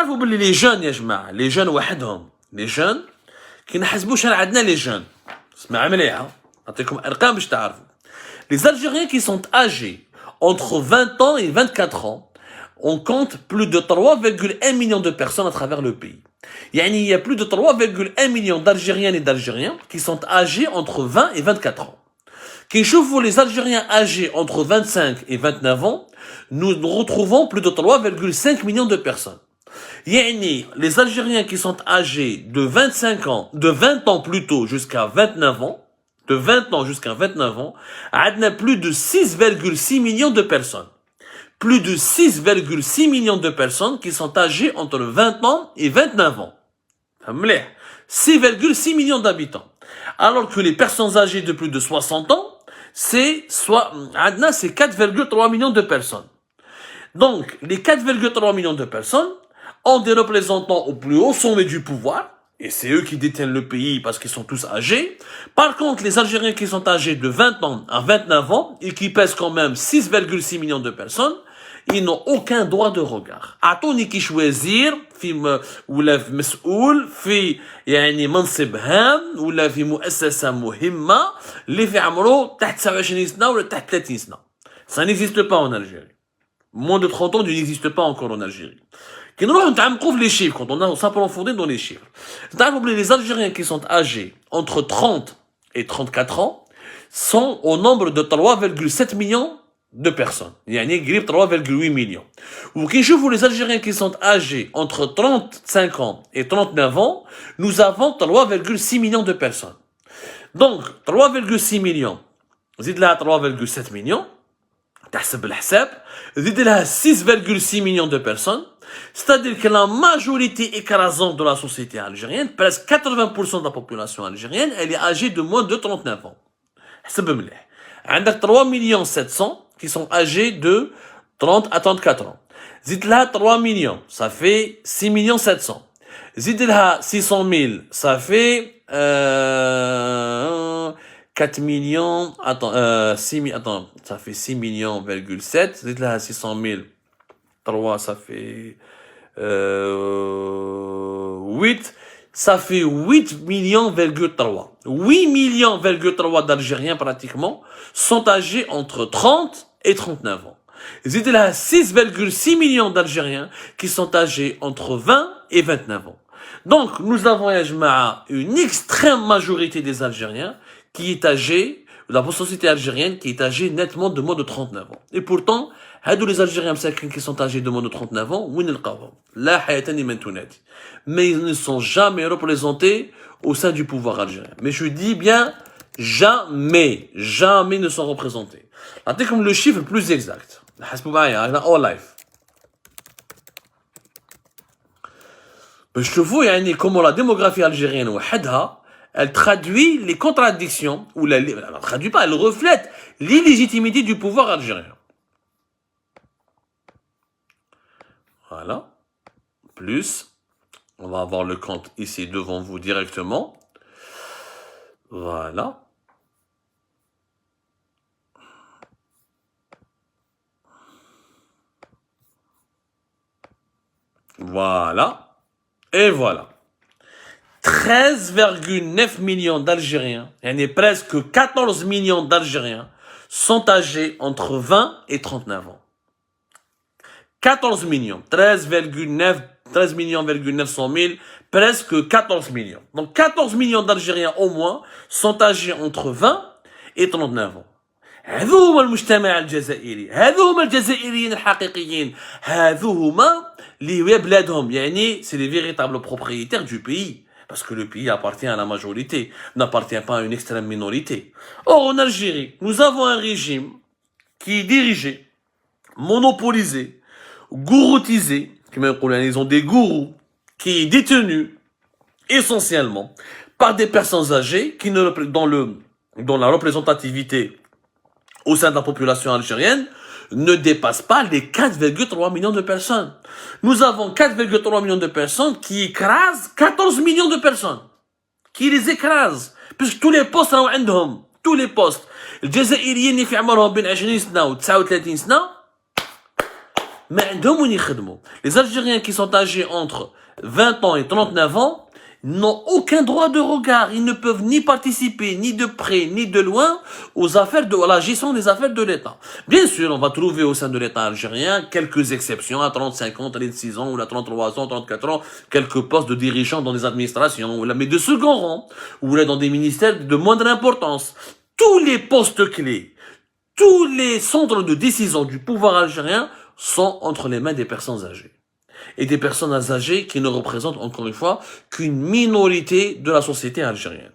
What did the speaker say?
تعرفوا باللي لي جون يا جماعه لي جون وحدهم لي جون كي نحسبوش انا عندنا لي جون اسمع مليحه نعطيكم ارقام باش تعرفوا les Algériens qui sont âgés entre 20 ans et 24 ans on compte plus de 3,1 millions de personnes à travers le pays. Il y a plus de 3,1 millions d'Algériennes et d'Algériens qui sont âgés entre 20 et 24 ans. Qui chauffent les Algériens âgés entre 25 et 29 ans, nous retrouvons plus de 3,5 millions de personnes. Les Algériens qui sont âgés de 25 ans, de 20 ans plutôt jusqu'à 29 ans, de 20 ans jusqu'à 29 ans, on a plus de 6,6 millions de personnes. Plus de 6,6 millions de personnes qui sont âgées entre 20 ans et 29 ans. 6,6 millions d'habitants. Alors que les personnes âgées de plus de 60 ans, c'est 4,3 millions de personnes. Donc, les 4,3 millions de personnes ont des représentants au plus haut sommet du pouvoir, et c'est eux qui détiennent le pays parce qu'ils sont tous âgés. Par contre, les Algériens qui sont âgés de 20 ans à 29 ans, et qui pèsent quand même 6,6 millions de personnes, ils n'ont aucun droit de regard. أعطوني كي شوازير في ولا في مسؤول في يعني منصب هام ولا في مؤسسة مهمة اللي في عمره تحت 29 سنة ولا تحت 30 سنة. Ça n'existe pas en Algérie. Moins de 30 ans, il n'existe pas encore en Algérie. Qui nous retrouve les chiffres quand on a simplement fondé dans les chiffres. Les Algériens qui sont âgés entre 30 et 34 ans sont au nombre de 3,7 millions de personnes. Il y a 3,8 millions. Ou qui jouent les Algériens qui sont âgés entre 35 ans et 39 ans, nous avons 3,6 millions de personnes. Donc, 3,6 millions, زيد لها 3,7 millions, تحسب الحساب, زيد لها 6,6 millions de personnes, c'est-à-dire que la majorité écrasante de la société algérienne, presque 80% de la population algérienne, elle est âgée de moins de 39 ans. حسب مليح. عندك 3 millions 700 qui sont âgés de 30 à 34 ans. زيد لها 3 millions, ça fait 6 millions 700. زيد لها 600 000, ça fait 4 millions, ça fait 6 millions,7. زيد لها 600 000, 3, ça fait 8. Ça fait 8 millions,3. 8 millions,3 d'Algériens pratiquement sont âgés entre 30 et 39 ans. Il y a 6,6 millions d'Algériens qui sont âgés entre 20 et 29 ans. Donc, nous avons une extrême majorité des Algériens qui est âgée, la société algérienne qui est âgée nettement de moins de 39 ans. Et pourtant, les Algériens qui sont âgés de moins de 39 ans, mais ils ne sont jamais représentés au sein du pouvoir algérien. Mais je dis bien jamais ne sont représentés. C'est comme le chiffre le plus exact. All life. Je vois comment la démographie algérienne elle traduit les contradictions, ou elle traduit pas, elle reflète l'illégitimité du pouvoir algérien. Voilà. Plus, on va avoir le compte ici devant vous directement. Voilà. Voilà. Et voilà. 13,9 millions d'Algériens, et presque 14 millions d'Algériens sont âgés entre 20 et 39 ans. 14 millions, 13 millions, 900 000, presque 14 millions. Donc 14 millions d'Algériens au moins sont âgés entre 20 et 39 ans. هذو هما المجتمع الجزائري، هذو هما الجزائريين الحقيقيين، هذو هما اللي بلادهم يعني c'est les véritables propriétaires du pays. Parce que le pays appartient à la majorité, n'appartient pas à une extrême minorité. Or, en Algérie, nous avons un régime qui est dirigé, monopolisé, gouroutisé, ils ont des gourous, qui est détenu essentiellement par des personnes âgées qui dont la représentativité au sein de la population algérienne ne dépasse pas les 4,3 millions de personnes. Nous avons 4,3 millions de personnes qui écrasent 14 millions de personnes. Qui les écrasent. Puisque tous les postes sont عندهم. Tous les postes. الجزائريين اللي في عمرهم بين 20 سنة و 39 سنة mais les Algériens qui sont âgés entre 20 ans et 39 ans n'ont aucun droit de regard. Ils ne peuvent ni participer, ni de près, ni de loin, à la gestion des affaires de l'État. Bien sûr, on va trouver au sein de l'État algérien quelques exceptions à 35 ans, 36 ans, ou à 33 ans, 34 ans, quelques postes de dirigeants dans des administrations, mais de second rang, ou là dans des ministères de moindre importance. Tous les postes clés, tous les centres de décision du pouvoir algérien sont entre les mains des personnes âgées. Et des personnes âgées qui ne représentent encore une fois qu'une minorité de la société algérienne.